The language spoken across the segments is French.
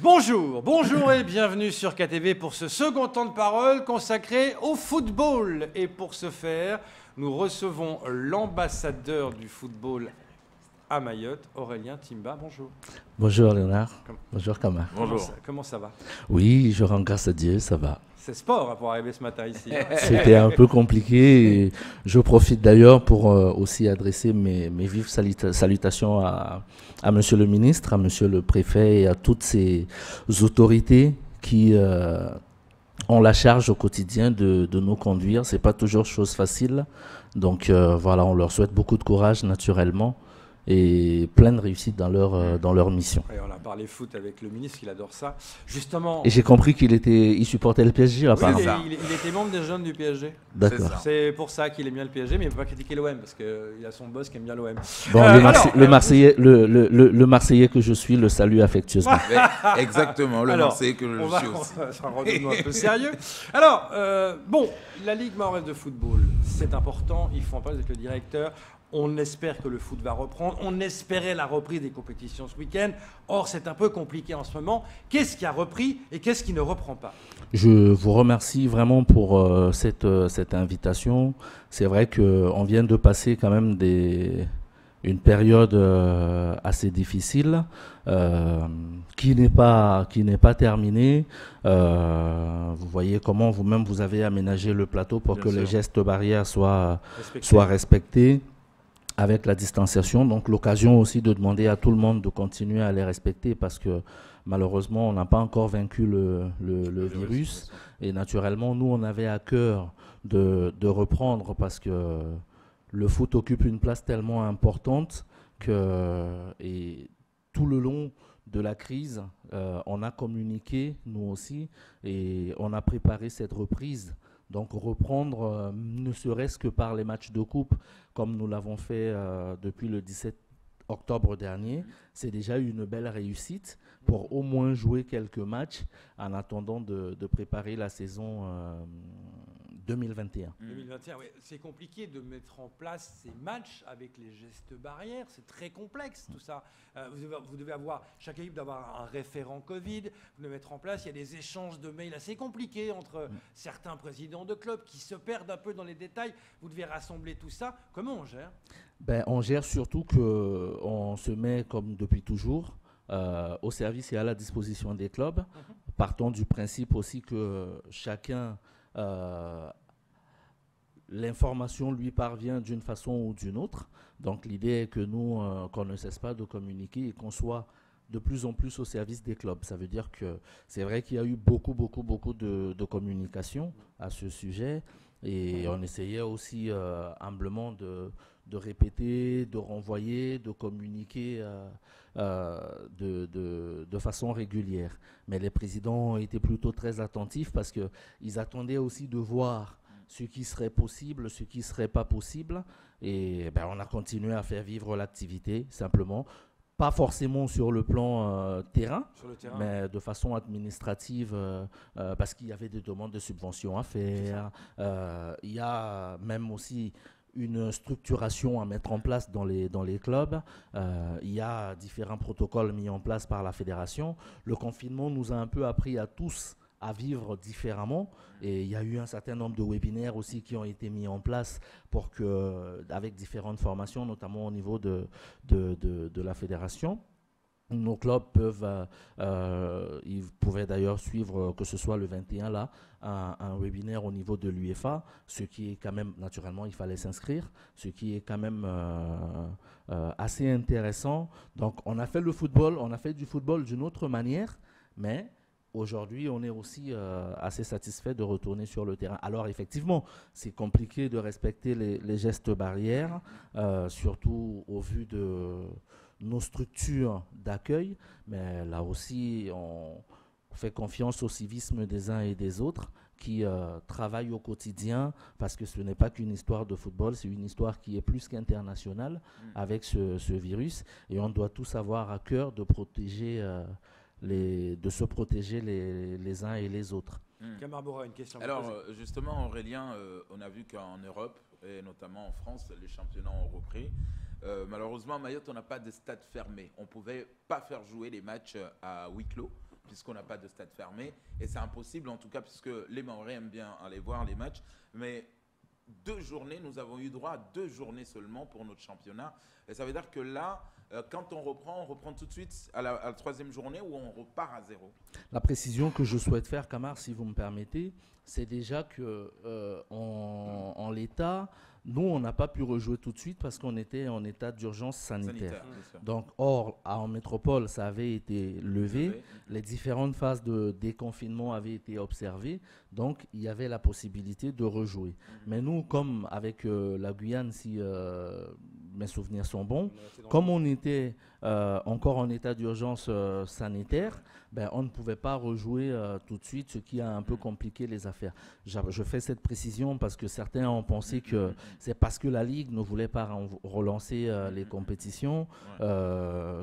Bonjour et bienvenue sur KTV pour ce second temps de parole consacré au football. Et pour ce faire, nous recevons l'ambassadeur du football à Mayotte, Aurélien Timba. Bonjour. Bonjour Léonard. Bonjour Kamar. Bonjour. Comment ça va? Oui, je rends grâce à Dieu, ça va. C'est sport pour arriver ce matin ici. C'était un peu compliqué. Et je profite d'ailleurs pour aussi adresser mes vives salutations à Monsieur le ministre, à Monsieur le préfet et à toutes ces autorités qui ont la charge au quotidien de nous conduire. C'est pas toujours chose facile. Donc voilà, on leur souhaite beaucoup de courage naturellement et plein de réussite dans leur mission. Et on a parlé foot avec le ministre, il adore ça. Justement. Et j'ai compris il supportait le PSG apparemment. Oui, il était membre des jeunes du PSG. D'accord. C'est pour ça qu'il aime bien le PSG, mais il ne peut pas critiquer l'OM parce qu'il a son boss qui aime bien l'OM. Bon, le Marseillais que je suis le salue affectueusement. Exactement, le Marseillais que je suis aussi. Ça rend un peu sérieux. Alors, la Ligue mahoraise de football, c'est important, il faut en parler avec le directeur. On espère que le foot va reprendre. On espérait la reprise des compétitions ce week-end. Or, c'est un peu compliqué en ce moment. Qu'est-ce qui a repris et qu'est-ce qui ne reprend pas? Je vous remercie vraiment pour cette invitation. C'est vrai qu'on vient de passer quand même une période assez difficile qui n'est pas terminée. Vous voyez comment vous-même vous avez aménagé le plateau pour les gestes barrières soient respectés. Avec la distanciation, donc l'occasion aussi de demander à tout le monde de continuer à les respecter parce que malheureusement on n'a pas encore vaincu le virus et naturellement nous on avait à cœur de reprendre parce que le foot occupe une place tellement importante et tout le long de la crise on a communiqué nous aussi et on a préparé cette reprise. Donc reprendre, ne serait-ce que par les matchs de coupe, comme nous l'avons fait depuis le 17 octobre dernier, c'est déjà une belle réussite pour au moins jouer quelques matchs en attendant de préparer la saison 2021. 2021, oui. C'est compliqué de mettre en place ces matchs avec les gestes barrières. C'est très complexe tout ça. Vous devez avoir, chaque équipe doit avoir un référent Covid. Vous devez mettre en place, il y a des échanges de mails assez compliqués entre certains présidents de clubs qui se perdent un peu dans les détails. Vous devez rassembler tout ça. Comment on gère? On gère surtout qu'on se met, comme depuis toujours, au service et à la disposition des clubs. Partons du principe aussi que chacun... l'information lui parvient d'une façon ou d'une autre. Donc l'idée est que nous, qu'on ne cesse pas de communiquer et qu'on soit de plus en plus au service des clubs. Ça veut dire que c'est vrai qu'il y a eu beaucoup de communication à ce sujet et on essayait aussi humblement de répéter, de renvoyer, de communiquer de façon régulière. Mais les présidents étaient plutôt très attentifs parce qu'ils attendaient aussi de voir ce qui serait possible, ce qui ne serait pas possible. Et on a continué à faire vivre l'activité, simplement. Pas forcément sur le plan terrain, mais de façon administrative, parce qu'il y avait des demandes de subventions à faire. Il y a même aussi une structuration à mettre en place dans les clubs. Il y a différents protocoles mis en place par la fédération. Le confinement nous a un peu appris à tous à vivre différemment et il y a eu un certain nombre de webinaires aussi qui ont été mis en place pour avec différentes formations, notamment au niveau de la fédération. Nos clubs ils pouvaient d'ailleurs suivre, que ce soit le 21 là, un webinaire au niveau de l'UEFA, ce qui est quand même, naturellement, il fallait s'inscrire, ce qui est quand même assez intéressant. Donc on a fait du football d'une autre manière, mais aujourd'hui, on est aussi assez satisfait de retourner sur le terrain. Alors effectivement, c'est compliqué de respecter les gestes barrières, surtout au vu de nos structures d'accueil, mais là aussi, on fait confiance au civisme des uns et des autres qui travaillent au quotidien parce que ce n'est pas qu'une histoire de football, c'est une histoire qui est plus qu'internationale avec ce virus et on doit tous avoir à cœur de protéger se protéger les uns et les autres. Kamar Bora, une question. Alors justement Aurélien, on a vu qu'en Europe et notamment en France, les championnats ont repris. Malheureusement à Mayotte, on n'a pas de stade fermé. On ne pouvait pas faire jouer les matchs à huis clos. puisqu'on n'a pas de stade fermé. Et c'est impossible, en tout cas, puisque les Mahorais aiment bien aller voir les matchs. Mais 2 journées, nous avons eu droit à 2 journées seulement pour notre championnat. Et ça veut dire que là, quand on reprend tout de suite à la 3e journée où on repart à 0. La précision que je souhaite faire, Kamar, si vous me permettez, c'est déjà que en l'état, nous, on n'a pas pu rejouer tout de suite parce qu'on était en état d'urgence sanitaire. Donc, en métropole, ça avait été levé. Les différentes phases de déconfinement avaient été observées. Donc, il y avait la possibilité de rejouer. Mais nous, comme avec la Guyane, si mes souvenirs sont bons, comme on était encore en état d'urgence sanitaire, on ne pouvait pas rejouer tout de suite, ce qui a un peu compliqué les affaires. Je fais cette précision parce que certains ont pensé que c'est parce que la Ligue ne voulait pas relancer les compétitions,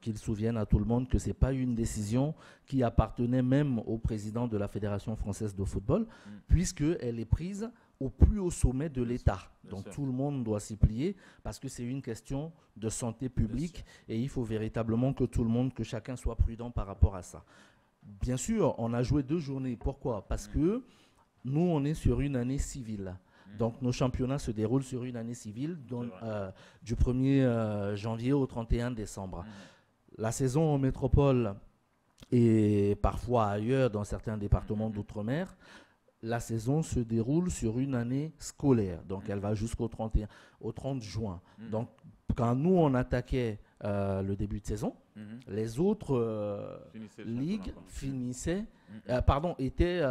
qu'ils souviennent à tout le monde que ce n'est pas une décision qui appartenait même au président de la Fédération française de football, puisqu'elle est prise au plus haut sommet de l'État. Donc tout le monde doit s'y plier parce que c'est une question de santé publique et il faut véritablement que tout le monde, que chacun soit prudent par rapport à ça. Bien sûr, on a joué 2 journées. Pourquoi? Parce que nous, on est sur une année civile. Donc nos championnats se déroulent sur une année civile du 1er janvier au 31 décembre. La saison en métropole et parfois ailleurs dans certains départements d'outre-mer, la saison se déroule sur une année scolaire. Donc elle va jusqu'au 30 juin. Donc quand nous on attaquait le début de saison, les autres ligues étaient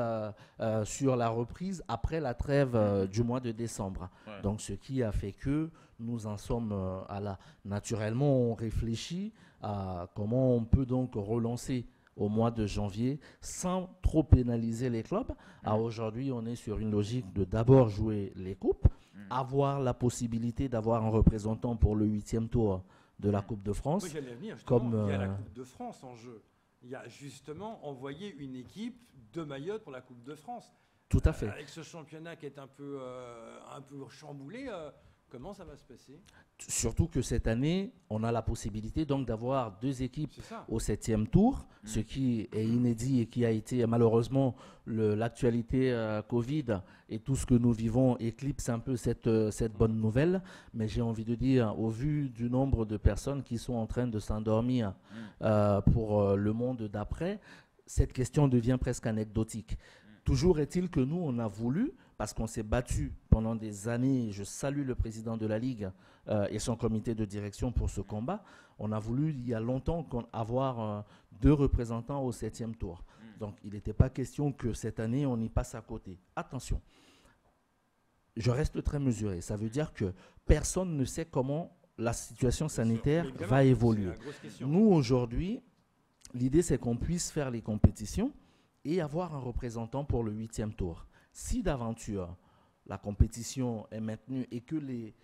sur la reprise après la trêve du mois de décembre. Donc ce qui a fait que nous en sommes à là. Naturellement, on réfléchit à comment on peut donc relancer au mois de janvier sans trop pénaliser les clubs. Aujourd'hui, on est sur une logique de d'abord jouer les coupes, avoir la possibilité d'avoir un représentant pour le 8e tour de la Coupe de France. Oui, j'allais venir, il y a la Coupe de France en jeu. Il y a justement envoyé une équipe de Mayotte pour la Coupe de France. Tout à fait. Avec ce championnat qui est un peu chamboulé, comment ça va se passer? Surtout que cette année, on a la possibilité donc d'avoir 2 équipes au 7e tour, ce qui est inédit et qui a été malheureusement l'actualité Covid et tout ce que nous vivons éclipse un peu cette bonne nouvelle. Mais j'ai envie de dire, au vu du nombre de personnes qui sont en train de s'endormir pour le monde d'après, cette question devient presque anecdotique. Toujours est-il que nous, on a voulu, parce qu'on s'est battu pendant des années, je salue le président de la Ligue et son comité de direction pour ce combat, on a voulu il y a longtemps avoir 2 représentants au 7e tour. Donc il n'était pas question que cette année on y passe à côté. Attention, je reste très mesuré, ça veut dire que personne ne sait comment la situation sanitaire va évoluer. Nous aujourd'hui, l'idée c'est qu'on puisse faire les compétitions et avoir un représentant pour le 8e tour. Si d'aventure la compétition est maintenue et que les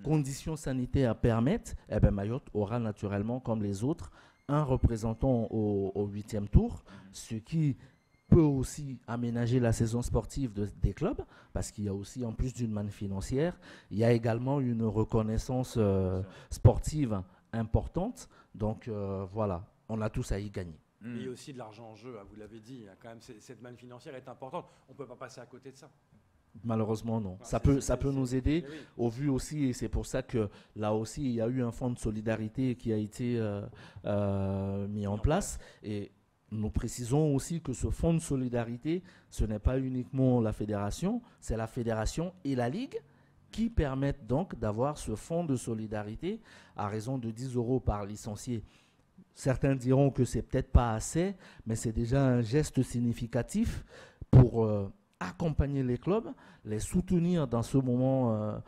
conditions sanitaires permettent, Mayotte aura naturellement, comme les autres, un représentant au 8e tour, ce qui peut aussi aménager la saison sportive des clubs, parce qu'il y a aussi, en plus d'une manne financière, il y a également une reconnaissance sportive importante. Donc voilà, on a tous à y gagner. Il y a aussi de l'argent en jeu, vous l'avez dit. Quand même, cette manne financière est importante. On ne peut pas passer à côté de ça. Malheureusement, non. Ça peut nous aider au vu aussi, et c'est pour ça que là aussi, il y a eu un fonds de solidarité qui a été mis en place. Et nous précisons aussi que ce fonds de solidarité, ce n'est pas uniquement la fédération, c'est la fédération et la Ligue qui permettent donc d'avoir ce fonds de solidarité à raison de 10 € par licencié. Certains diront que c'est peut-être pas assez, mais c'est déjà un geste significatif pour accompagner les clubs, les soutenir dans ce moment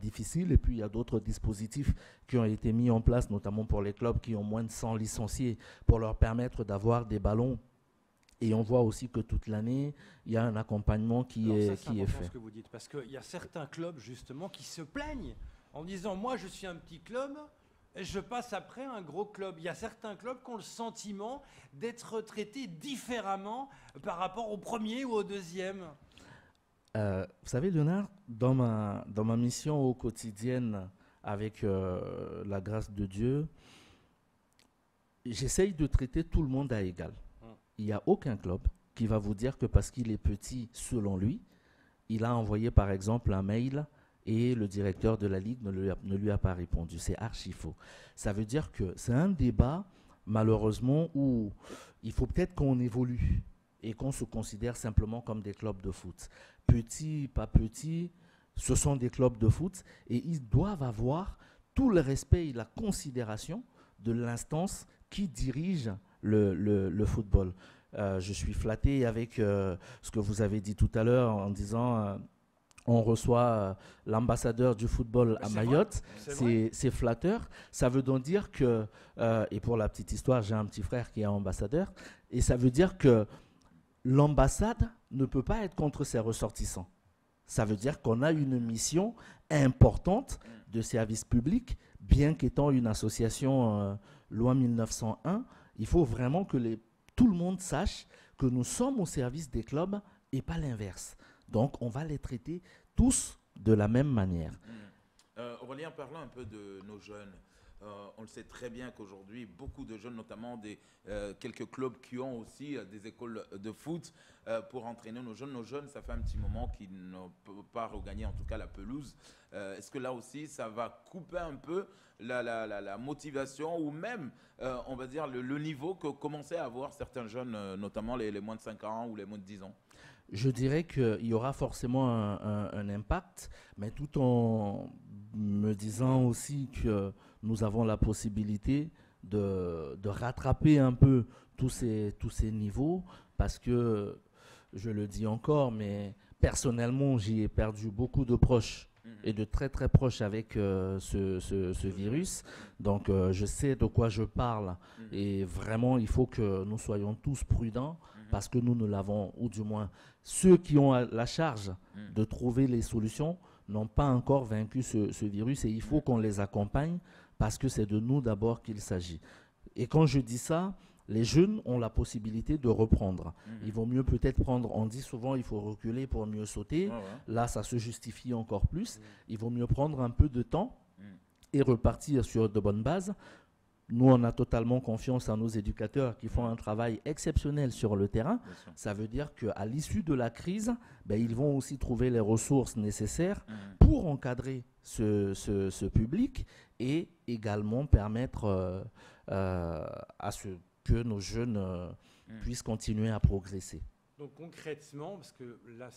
difficile. Et puis il y a d'autres dispositifs qui ont été mis en place, notamment pour les clubs qui ont moins de 100 licenciés, pour leur permettre d'avoir des ballons. Et on voit aussi que toute l'année, il y a un accompagnement qui est fait. Ce que vous dites, parce qu'il y a certains clubs justement qui se plaignent en disant « moi je suis un petit club ». Et je passe après un gros club. Il y a certains clubs qui ont le sentiment d'être traités différemment par rapport au premier ou au deuxième. Vous savez, Léonard, dans ma mission au quotidien avec la grâce de Dieu, j'essaye de traiter tout le monde à égal. il n'y a aucun club qui va vous dire que parce qu'il est petit, selon lui, il a envoyé par exemple un mail et le directeur de la Ligue ne lui a pas répondu. C'est archi faux. Ça veut dire que c'est un débat, malheureusement, où il faut peut-être qu'on évolue et qu'on se considère simplement comme des clubs de foot. Petits, pas petits, ce sont des clubs de foot et ils doivent avoir tout le respect et la considération de l'instance qui dirige le football. Je suis flatté avec ce que vous avez dit tout à l'heure en disant on reçoit l'ambassadeur du football à Mayotte. C'est flatteur. Ça veut donc dire que, et pour la petite histoire, j'ai un petit frère qui est ambassadeur, et ça veut dire que l'ambassade ne peut pas être contre ses ressortissants. Ça veut dire qu'on a une mission importante de service public, bien qu'étant une association loi 1901. Il faut vraiment que tout le monde sache que nous sommes au service des clubs et pas l'inverse. Donc, on va les traiter tous de la même manière. Aurélien, parlons un peu de nos jeunes. On le sait très bien qu'aujourd'hui, beaucoup de jeunes, notamment quelques clubs qui ont aussi des écoles de foot pour entraîner nos jeunes. Nos jeunes, ça fait un petit moment qu'ils n'ont pas regagné en tout cas la pelouse. Est-ce que là aussi, ça va couper un peu la motivation ou même, on va dire, le niveau que commençaient à avoir certains jeunes, notamment les moins de 5 ans ou les moins de 10 ans? Je dirais qu'il y aura forcément un impact, mais tout en me disant aussi que nous avons la possibilité de rattraper un peu tous ces niveaux, parce que, je le dis encore, mais personnellement, j'y ai perdu beaucoup de proches et de très très proches avec ce virus. Donc, je sais de quoi je parle et vraiment, il faut que nous soyons tous prudents parce que nous ne l'avons, ou du moins, ceux qui ont la charge de trouver les solutions n'ont pas encore vaincu ce virus et il faut qu'on les accompagne parce que c'est de nous d'abord qu'il s'agit. Et quand je dis ça, les jeunes ont la possibilité de reprendre. Il vaut mieux peut-être prendre, on dit souvent il faut reculer pour mieux sauter. Là, ça se justifie encore plus. Il vaut mieux prendre un peu de temps et repartir sur de bonnes bases. Nous, on a totalement confiance en nos éducateurs qui font un travail exceptionnel sur le terrain. Ça veut dire qu'à l'issue de la crise, ils vont aussi trouver les ressources nécessaires pour encadrer ce public et également permettre à ce que nos jeunes puissent continuer à progresser. Donc concrètement, parce que là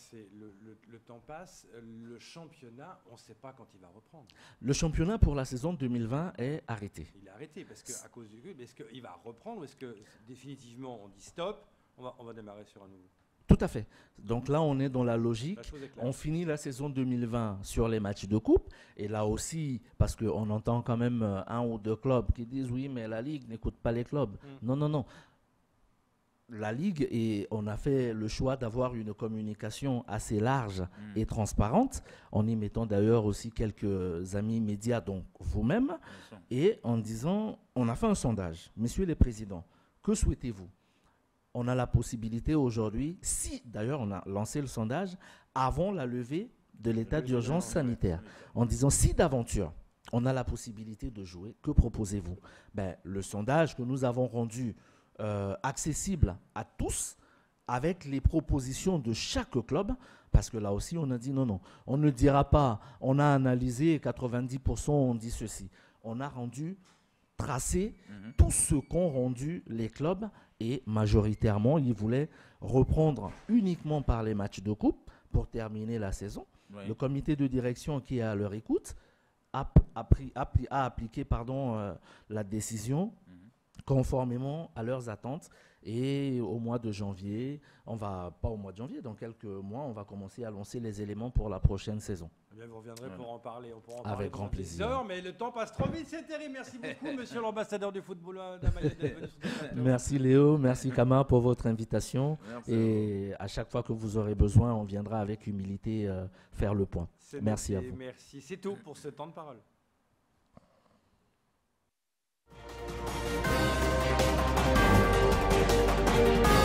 le temps passe, le championnat, on ne sait pas quand il va reprendre. Le championnat pour la saison 2020 est arrêté. Il est arrêté parce qu'à cause du Covid, est-ce qu'il va reprendre ou est-ce que définitivement on dit stop, on va démarrer sur un nouveau? Tout à fait. Donc là, on est dans la logique. On finit la saison 2020 sur les matchs de coupe. Et là aussi, parce qu'on entend quand même un ou deux clubs qui disent oui, mais la Ligue n'écoute pas les clubs. Non. La Ligue, et on a fait le choix d'avoir une communication assez large et transparente, en y mettant d'ailleurs aussi quelques amis médias, donc vous-même, et en disant, on a fait un sondage. Messieurs les présidents, que souhaitez-vous? On a la possibilité aujourd'hui, si d'ailleurs on a lancé le sondage avant la levée de l'état d'urgence sanitaire, en disant si d'aventure on a la possibilité de jouer, que proposez-vous? Le sondage que nous avons rendu accessible à tous avec les propositions de chaque club, parce que là aussi on a dit non, on ne dira pas, on a analysé 90% on dit ceci. On a tracé tout ce qu'ont rendu les clubs et majoritairement ils voulaient reprendre uniquement par les matchs de coupe pour terminer la saison. Le comité de direction qui est à leur écoute a appliqué la décision conformément à leurs attentes. Et au mois de janvier, dans quelques mois, on va commencer à lancer les éléments pour la prochaine saison. Bien, vous reviendrez pour en parler. On pourra en Avec grand plaisir. Heures, mais le temps passe trop vite, c'est terrible. Merci beaucoup, monsieur l'ambassadeur du football d'Amayotte, d'être venu sur ce plateau. Merci Léo, merci Kama pour votre invitation. Merci et à chaque fois que vous aurez besoin, on viendra avec humilité faire le point. Merci à vous. Merci. C'est tout pour ce temps de parole. Thank you.